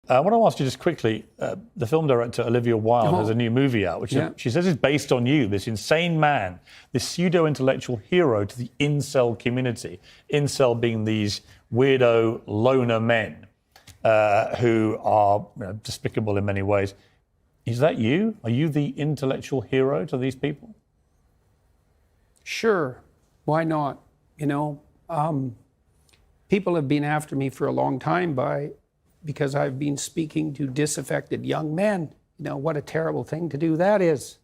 I want to ask you just quickly, the film director Olivia Wilde has a new movie out, which she says is based on you, this insane man, this pseudo-intellectual hero to the incel community. Incel being these weirdo loner men who are despicable in many ways. Is that you? Are you the intellectual hero to these people? Sure. Why not? People have been after me for a long time because I've been speaking to disaffected young men. What a terrible thing to do that is.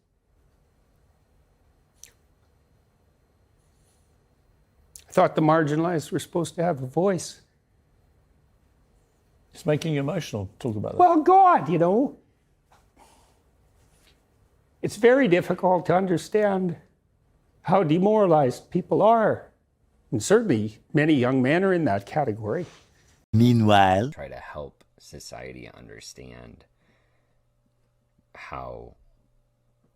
I thought the marginalized were supposed to have a voice. It's making you emotional. Talk about that. Well, God, it's very difficult to understand how demoralized people are. And certainly many young men are in that category. Meanwhile, try to help society understand how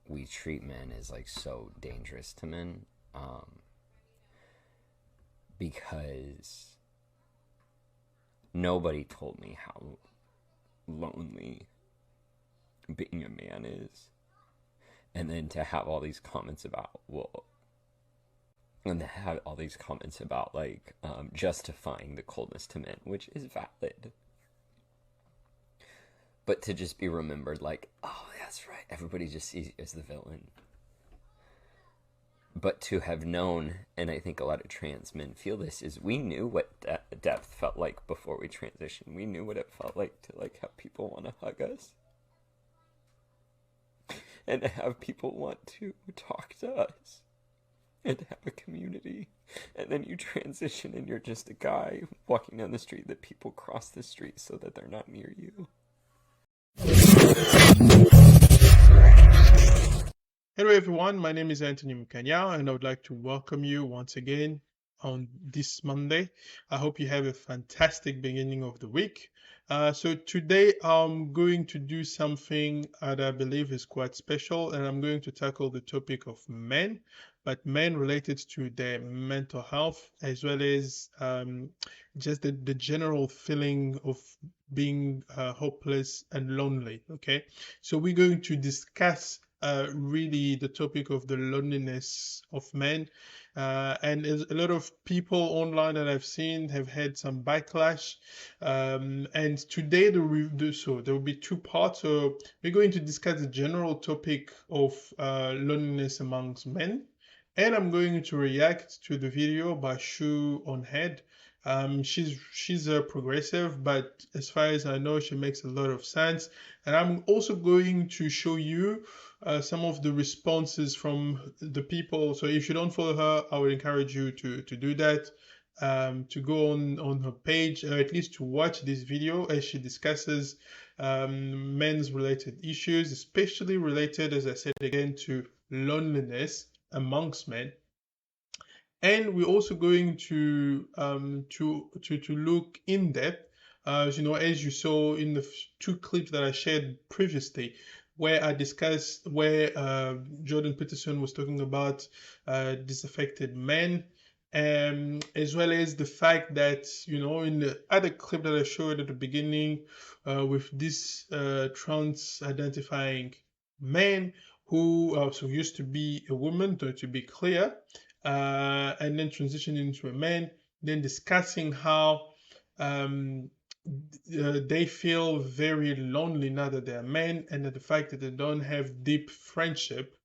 we treat men is like so dangerous to men, because nobody told me how lonely being a man is. And then to have all these comments about, like justifying the coldness to men, which is valid. But to just be remembered like, oh, that's right, everybody just sees you as the villain. But to have known, and I think a lot of trans men feel this, is we knew what depth felt like before we transitioned. We knew what it felt like to have people want to hug us. And to have people want to talk to us. And to have a community. And then you transition and you're just a guy walking down the street that people cross the street so that they're not near you. Hello everyone, my name is Anthony Mukanya and I would like to welcome you once again on this Monday. I hope you have a fantastic beginning of the week. So today I'm going to do something that I believe is quite special, and I'm going to tackle the topic of men, but men related to their mental health, as well as just the general feeling of being hopeless and lonely. Okay, so we're going to discuss really the topic of the loneliness of men, and a lot of people online that I've seen have had some backlash, and today so there will be two parts. So we're going to discuss the general topic of loneliness amongst men, and I'm going to react to the video by Shoe on Head. She's a progressive, but as far as I know, she makes a lot of sense. And I'm also going to show you some of the responses from the people. So if you don't follow her, I would encourage you to do that, to go on her page, or at least to watch this video as she discusses men's related issues, especially related, as I said again, to loneliness amongst men. And we're also going to look in depth, as you saw in the two clips that I shared previously, where I discussed where Jordan Peterson was talking about disaffected men, as well as the fact that in the other clip that I showed at the beginning, with this trans identifying man who also used to be a woman, to be clear, and then transitioning into a man, then discussing how they feel very lonely now that they're men, and that the fact that they don't have deep friendship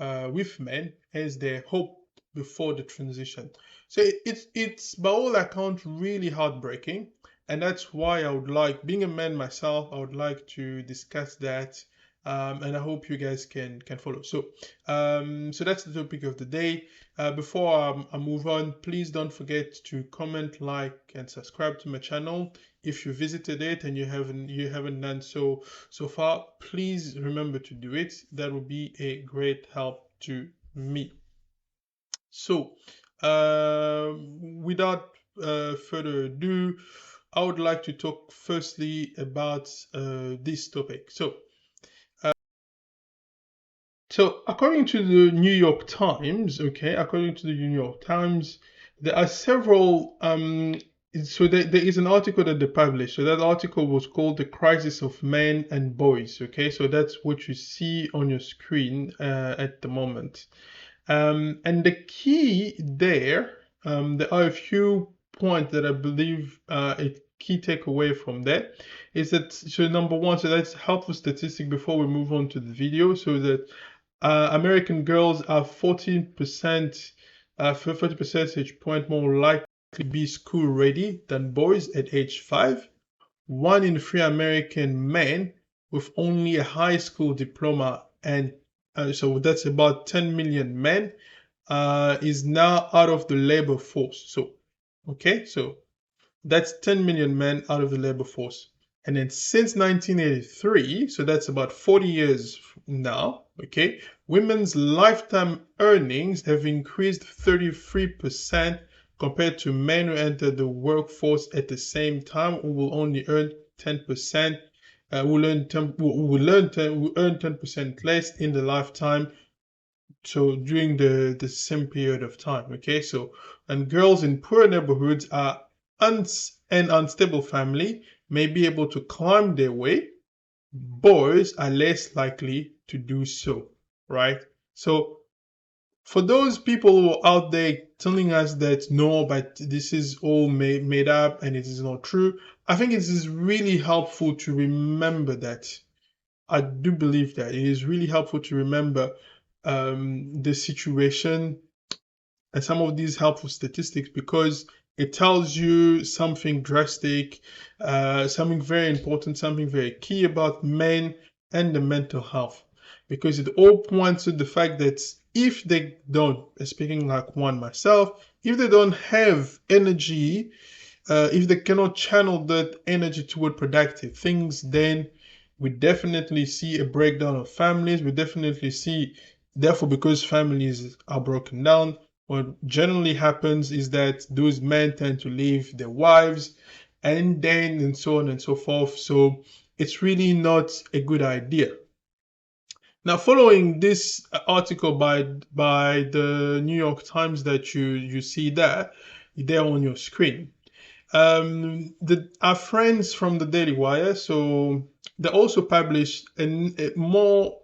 with men as they hoped before the transition. So it's by all accounts really heartbreaking, and that's why I would like, being a man myself, I would like to discuss that. And I hope you guys can follow. So that's the topic of the day. Before I move on, please don't forget to comment, like, and subscribe to my channel. If you visited it and you haven't done so far, please remember to do it. That would be a great help to me. So without further ado, I would like to talk firstly about this topic. So according to the New York Times, there are several so there is an article that they published. So that article was called "The Crisis of Men and Boys." Okay, so that's what you see on your screen at the moment. And the key there, there are a few points that I believe a key takeaway from that is that, so number one, so that's helpful statistic before we move on to the video, so that American girls are 14%, 40 percentage point more likely to be school ready than boys at age 5. 1 in 3 American men with only a high school diploma, and so that's about 10 million men, is now out of the labor force. So, okay, so that's 10 million men out of the labor force. And then since 1983, so that's about 40 years now, okay, women's lifetime earnings have increased 33% compared to men who entered the workforce at the same time, who will only earn 10%, will earn 10% less in the lifetime, so during the same period of time. Okay, so, and girls in poor neighborhoods are and unstable family may be able to climb their way. Boys are less likely to do so, right? So for those people who are out there telling us that no, but this is all made up and it is not true, I think it is really helpful to remember that. I do believe that it is really helpful to remember the situation and some of these helpful statistics, because it tells you something drastic, something very important, something very key about men and the mental health. Because it all points to the fact that if they don't, speaking like one myself, if they don't have energy, if they cannot channel that energy toward productive things, then we definitely see a breakdown of families. We definitely see, therefore, because families are broken down, what generally happens is that those men tend to leave their wives and so on and so forth. So it's really not a good idea. Now, following this article by the New York Times that you see there on your screen, our friends from the Daily Wire, so they also published more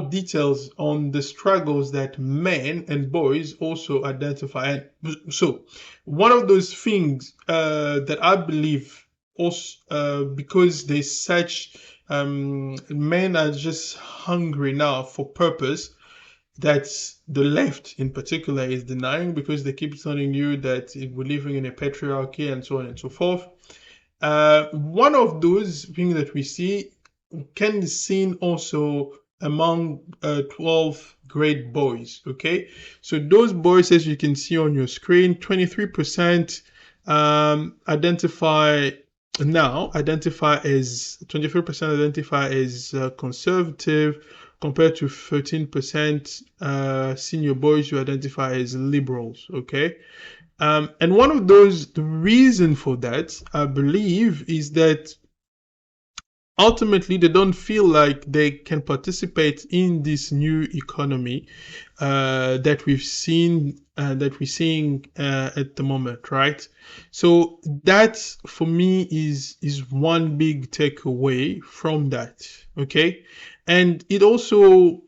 details on the struggles that men and boys also identify. And so one of those things that I believe also, because there's such men are just hungry now for purpose, that the left in particular is denying, because they keep telling you that we're living in a patriarchy and so on and so forth. One of those things that we see can be seen also among 12th grade boys. Okay, so those boys, as you can see on your screen, 23% identify as 23% identify as conservative, compared to 13% senior boys who identify as liberals. Okay, and one of those, the reason for that, I believe, is that ultimately they don't feel like they can participate in this new economy that we're seeing at the moment, right? So that for me is one big takeaway from that. Okay, and it also,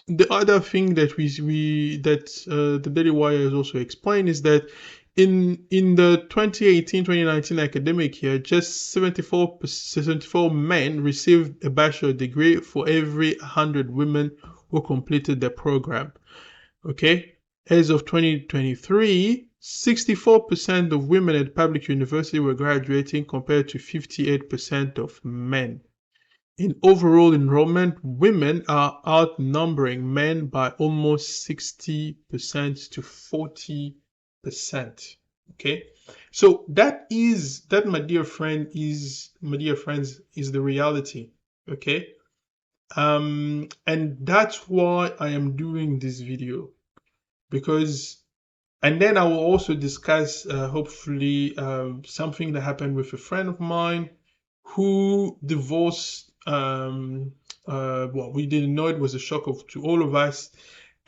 the other thing that the Daily Wire has also explained is that in the 2018-2019 academic year, just 74 men received a bachelor degree for every 100 women who completed the program. Okay, as of 2023, 64% of women at public university were graduating, compared to 58% of men. In overall enrollment, women are outnumbering men by almost 60% to 40%. Okay, so that, my dear friends, is the reality. Okay, and that's why I am doing this video, because, and then I will also discuss hopefully something that happened with a friend of mine who divorced. Well, we didn't know, it was a shock to all of us,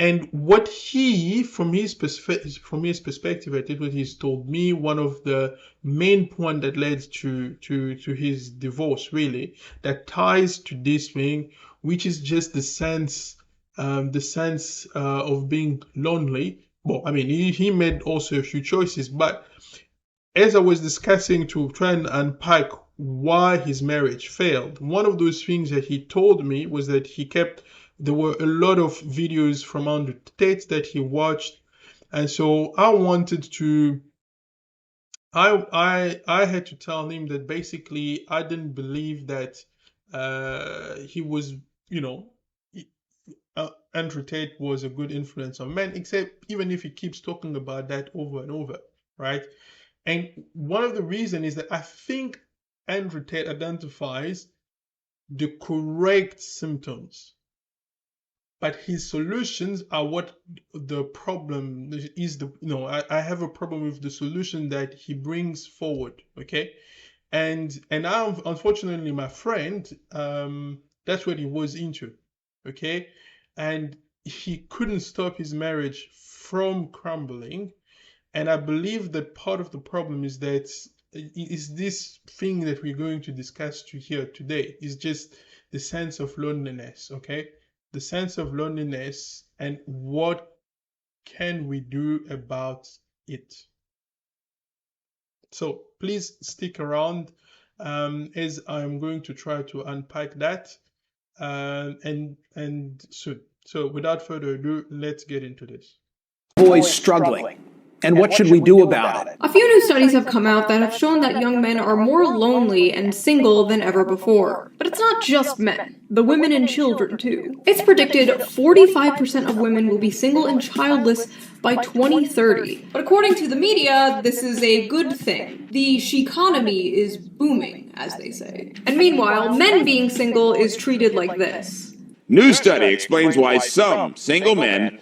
And what he, from his perspective, at least what he's told me, one of the main point that led to his divorce, really, that ties to this thing, which is just the sense of being lonely. Well, I mean, he made also a few choices, but as I was discussing to try and unpack why his marriage failed, one of those things that he told me was that there were a lot of videos from around the States that he watched. And so I had to tell him that basically I didn't believe that he was, you know, Andrew Tate was a good influence on men, except even if he keeps talking about that over and over, right? And one of the reasons is that I think Andrew Tate identifies the correct symptoms, but his solutions are what the problem is. I have a problem with the solution that he brings forward. Okay, and I, unfortunately, my friend, that's what he was into. Okay, and he couldn't stop his marriage from crumbling. And I believe that part of the problem is that is this thing that we're going to discuss here today is just the sense of loneliness, okay? The sense of loneliness and what can we do about it? So please stick around as I'm going to try to unpack that and soon. So without further ado, let's get into this. Boys struggling. And what should we do about it? A few new studies have come out that have shown that young men are more lonely and single than ever before. But it's not just men, the women and children too. It's predicted 45% of women will be single and childless by 2030. But according to the media, this is a good thing. The she-economy is booming, as they say. And meanwhile, men being single is treated like this. New study explains why some single men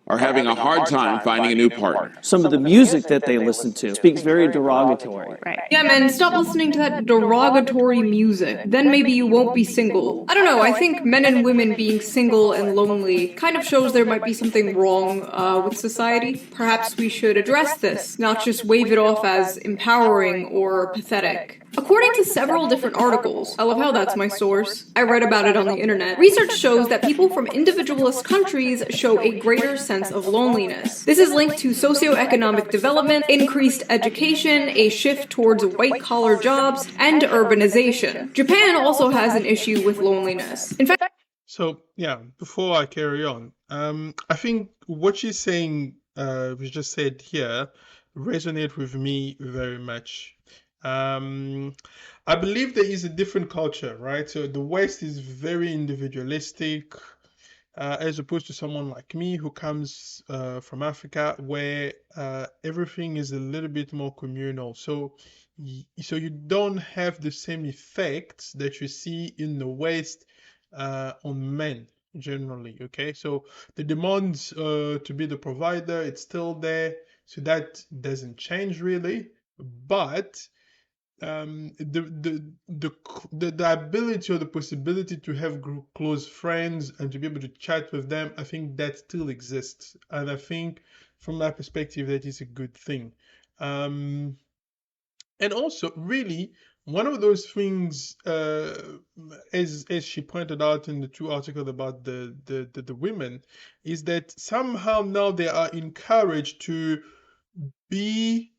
are having a hard time finding a new partner. Some of the music that they listen to speaks very derogatory. Right. Yeah, men, stop listening to that derogatory music. Then maybe you won't be single. I don't know, I think men and women being single and lonely kind of shows there might be something wrong with society. Perhaps we should address this, not just wave it off as empowering or pathetic. According to several different articles, I love how that's my source, I read about it on the internet, research shows that people from individualist countries show a greater sense of loneliness. This is linked to socioeconomic development, increased education, a shift towards white-collar jobs, and urbanization. Japan also has an issue with loneliness. In fact, so yeah, before I carry on, I think what she's saying, we just said here, resonate with me very much. I believe there is a different culture, right? So the West is very individualistic, as opposed to someone like me who comes from Africa, where everything is a little bit more communal. So you don't have the same effects that you see in the West on men generally. Okay, so the demands to be the provider, it's still there, so that doesn't change really, but the ability or the possibility to have close friends and to be able to chat with them, I think that still exists, and I think from my perspective that is a good thing. And also, really, one of those things, as she pointed out in the two articles about the women, is that somehow now they are encouraged to be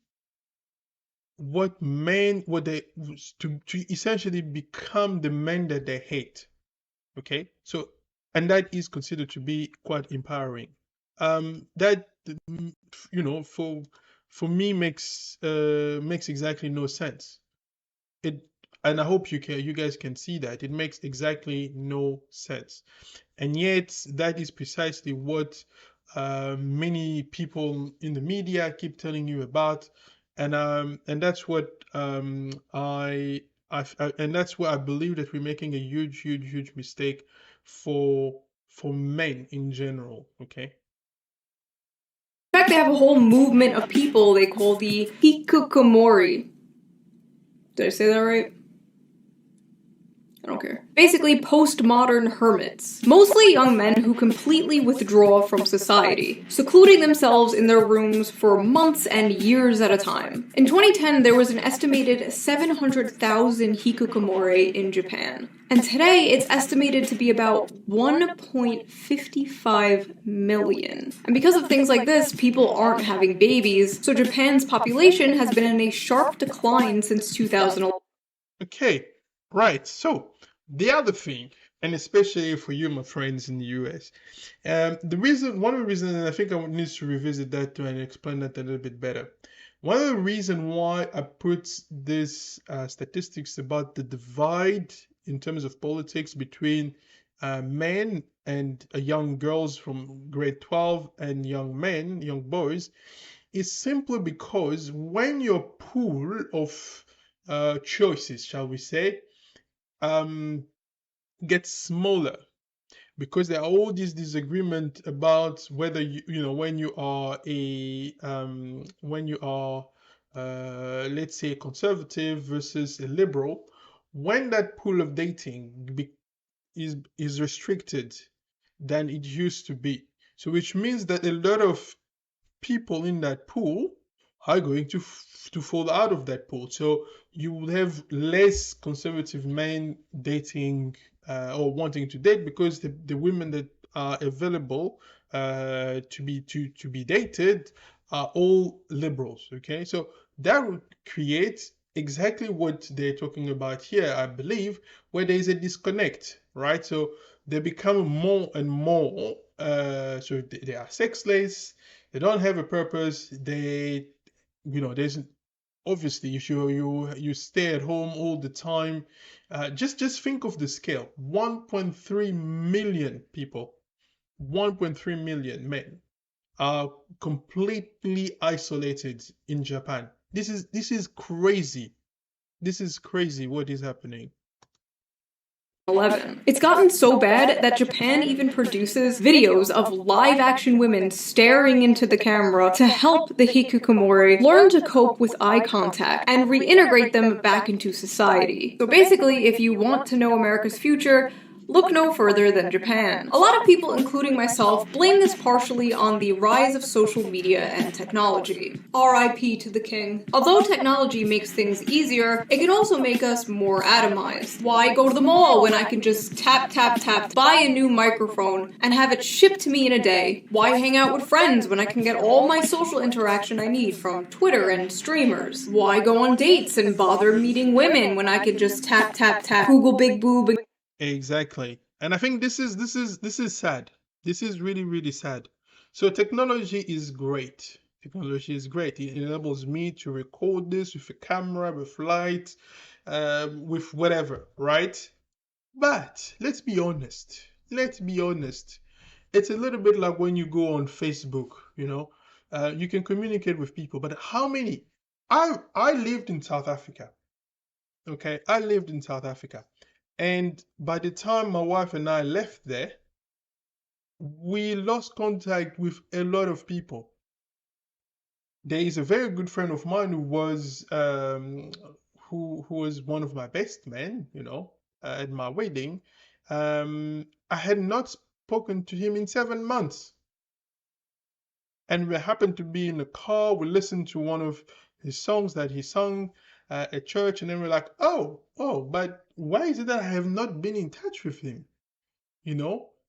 to essentially become the men that they hate. Okay, so, and that is considered to be quite empowering. That for me makes exactly no sense. And I hope you guys can see that it makes exactly no sense, and yet that is precisely what many people in the media keep telling you about. And that's what and that's where I believe that we're making a huge mistake for men in general. Okay. in fact, they have a whole movement of people they call the hikikomori. Did I say that right? I don't care. Basically, postmodern hermits. Mostly young men who completely withdraw from society, secluding themselves in their rooms for months and years at a time. In 2010, there was an estimated 700,000 hikikomori in Japan. And today, it's estimated to be about 1.55 million. And because of things like this, people aren't having babies, so Japan's population has been in a sharp decline since 2011. Okay, right. So the other thing, and especially for you, my friends in the US, one of the reasons, and I think I need to revisit that too and explain that a little bit better. One of the reasons why I put this statistics about the divide in terms of politics between men and young girls from grade 12 and young men, young boys, is simply because when your pool of choices, shall we say, gets smaller, because there are all these disagreement about whether when you are let's say a conservative versus a liberal, when that pool of dating is restricted than it used to be. So which means that a lot of people in that pool are going to fall out of that pool. So you will have less conservative men dating or wanting to date, because the women that are available to be dated are all liberals. Okay, so that would create exactly what they're talking about here, I believe, where there is a disconnect, right? So they become more and more so they are sexless, they don't have a purpose, there's obviously if you stay at home all the time, just think of the scale. 1.3 million people, 1.3 million men are completely isolated in Japan. This is crazy. This is crazy what is happening. It's gotten so bad that Japan even produces videos of live-action women staring into the camera to help the hikikomori learn to cope with eye contact and reintegrate them back into society. So basically, if you want to know America's future, look no further than Japan. A lot of people, including myself, blame this partially on the rise of social media and technology. RIP to the king. Although technology makes things easier, it can also make us more atomized. Why go to the mall when I can just tap, buy a new microphone, and have it shipped to me in a day? Why hang out with friends when I can get all my social interaction I need from Twitter and streamers? Why go on dates and bother meeting women when I can just tap, Google big boob and Exactly. And I think this is sad. This is really, really sad. So technology is great. Technology is great. It enables me to record this with a camera, with light, with whatever, right? But let's be honest. Let's be honest. It's a little bit like when you go on Facebook, you can communicate with people, but how many? I lived in South Africa. Okay, I lived in South Africa. And by the time my wife and I left there, we lost contact with a lot of people. There is a very good friend of mine who was one of my best men, at my wedding. I had not spoken to him in 7 months. And we happened to be in the car. We listened to one of his songs that he sung at church, and then we're like, oh, but why is it that I have not been in touch with him?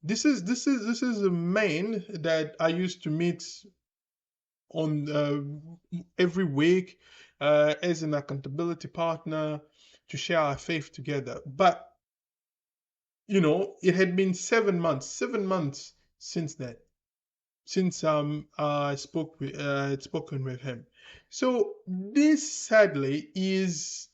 This is a man that I used to meet on every week as an accountability partner to share our faith together. But it had been 7 months since then, since I had spoken with him. So this sadly is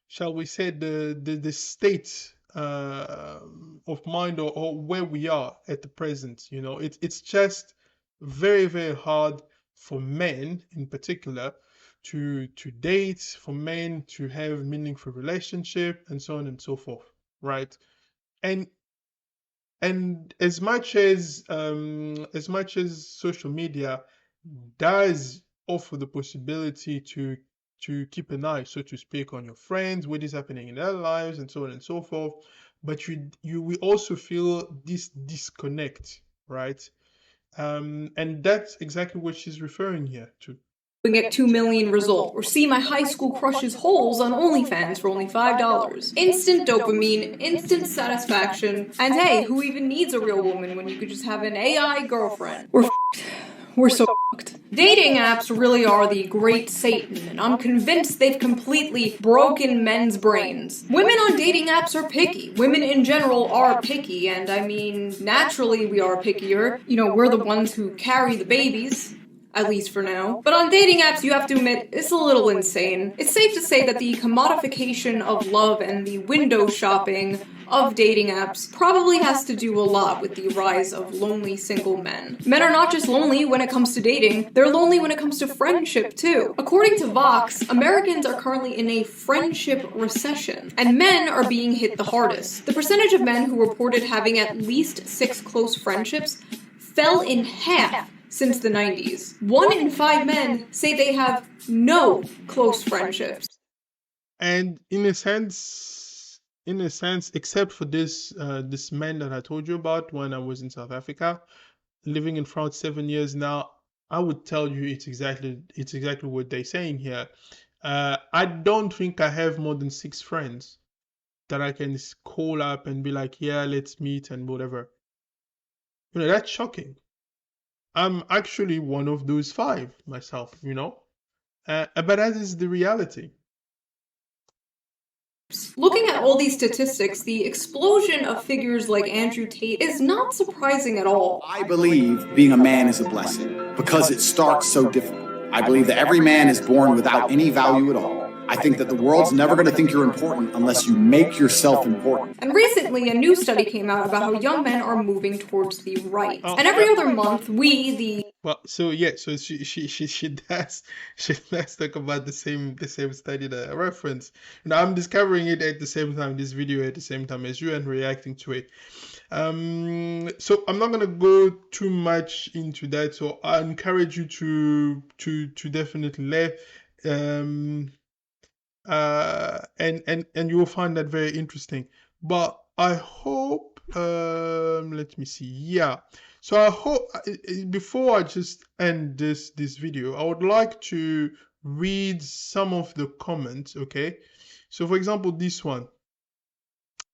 shall we say, the state of mind, or where we are at the present. It's just very, very hard for men in particular to date, for men to have meaningful relationship, and so on and so forth, right? And as much as social media does offer the possibility to to keep an eye, so to speak, on your friends, what is happening in their lives, and so on and so forth. But you will also feel this disconnect, right? And that's exactly what she's referring here to. Get 2 million result, or see my high school crush's holes on OnlyFans for only $5. Instant dopamine, instant satisfaction, and hey, who even needs a real woman when you could just have an AI girlfriend? We're so fucked. Dating apps really are the great Satan, and I'm convinced they've completely broken men's brains. Women on dating apps are picky. Women in general are picky, and I mean, naturally we are pickier. You know, we're the ones who carry the babies. At least for now. But on dating apps, you have to admit, it's a little insane. It's safe to say that the commodification of love and the window shopping of dating apps probably has to do a lot with the rise of lonely single men. Men are not just lonely when it comes to dating, they're lonely when it comes to friendship too. According to Vox, Americans are currently in a friendship recession, and men are being hit the hardest. The percentage of men who reported having at least 6 close friendships fell in half since the 90s. 1 in 5 men say they have no close friendships. And in a sense, except for this man that I told you about when I was in South Africa, living in France 7 years now, I would tell you it's exactly what they're saying here. I don't think I have more than 6 friends that I can call up and be like, yeah, let's meet and whatever. You know, that's shocking. I'm actually one of those 5 myself, you know? But that is the reality. Looking at all these statistics, the explosion of figures like Andrew Tate is not surprising at all. I believe being a man is a blessing because it starts so difficult. I believe that every man is born without any value at all. I think that the world's never going to think you're important unless you make yourself important. And recently, a new study came out about how young men are moving towards the right. And every other month, Well, so she does talk about the same study that I referenced. And I'm discovering it at the same time, this video at the same time as you, and reacting to it. So I'm not gonna go too much into that. So I encourage you to definitely and you will find that very interesting. But I hope let me see. Yeah. So I hope before I just end this video, I would like to read some of the comments, okay? So for example, this one.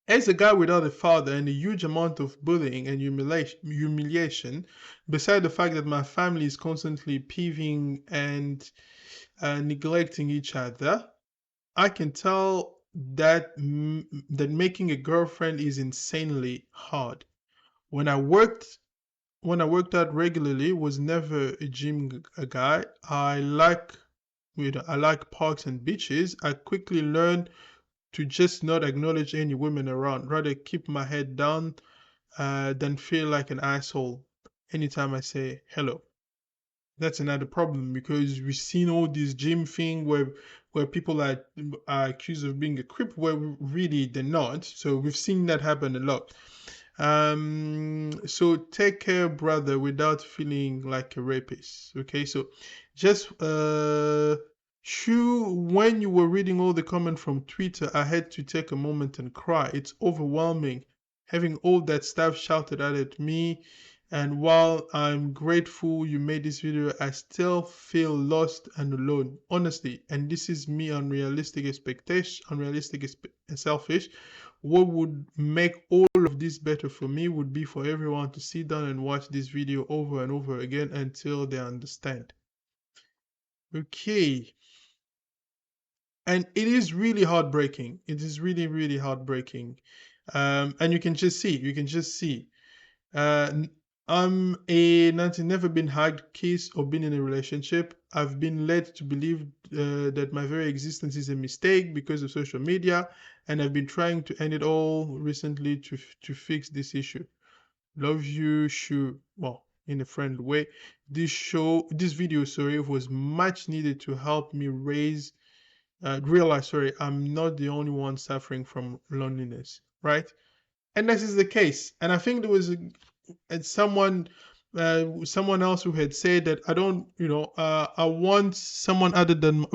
As a guy without a father and a huge amount of bullying and humiliation, beside the fact that my family is constantly peeving and neglecting each other, I can tell that making a girlfriend is insanely hard. When I worked out regularly, was never a gym guy. I like parks and beaches. I quickly learned to just not acknowledge any women around, rather keep my head down than feel like an asshole anytime I say hello. That's another problem, because we've seen all this gym thing where people are accused of being a creep, where really they're not. So we've seen that happen a lot. So take care, brother, without feeling like a rapist. Okay, so just Shu, when you were reading all the comments from Twitter, I had to take a moment and cry. It's overwhelming having all that stuff shouted out at me. And while I'm grateful you made this video, I still feel lost and alone, honestly. And this is me, unrealistic expectations, and selfish. What would make all of this better for me would be for everyone to sit down and watch this video over and over again until they understand. Okay. And it is really heartbreaking. It is really, really heartbreaking. And you can just see. I'm a never been hugged, kissed, or been in a relationship. I've been led to believe that my very existence is a mistake because of social media, and I've been trying to end it all recently to fix this issue. Love you, Shu. Well, in a friendly way. This video, was much needed to help me realize, I'm not the only one suffering from loneliness, right? And this is the case. And I think there was someone else who had said that I don't, I want someone other than,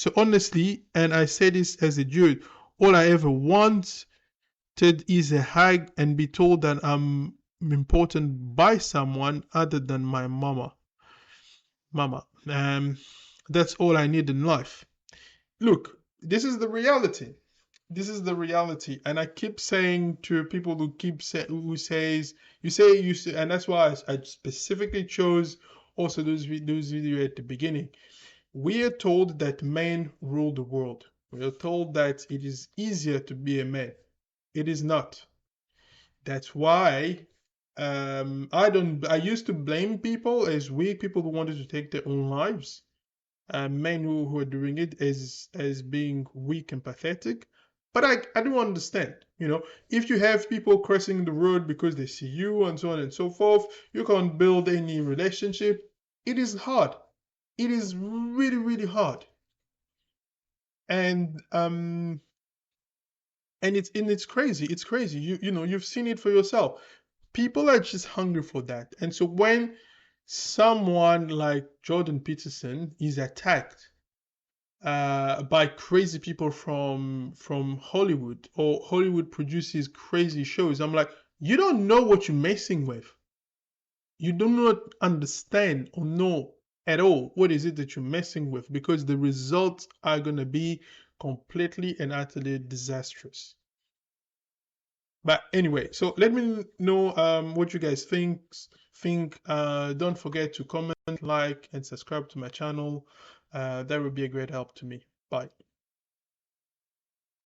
So honestly, and I say this as a dude, all I ever wanted is a hug and be told that I'm important by someone other than my mama. That's all I need in life. Look, this is the reality. This is the reality, and I keep saying to people who you say, and that's why I specifically chose also those videos at the beginning. We are told that men rule the world. We are told that it is easier to be a man. It is not. That's why I used to blame people as weak people who wanted to take their own lives. Men who are doing it as being weak and pathetic. But I do understand, if you have people crossing the road because they see you and so on and so forth, you can't build any relationship. It is hard. It is really, really hard. And it's crazy. It's crazy. You've seen it for yourself. People are just hungry for that. And so when someone like Jordan Peterson is attacked by crazy people from Hollywood, or Hollywood produces crazy shows, I'm like, you don't know what you're messing with. You do not understand or know at all what is it that you're messing with, because the results are going to be completely and utterly disastrous. But anyway, so let me know what you guys think. Don't forget to comment, like, and subscribe to my channel. That would be a great help to me. Bye.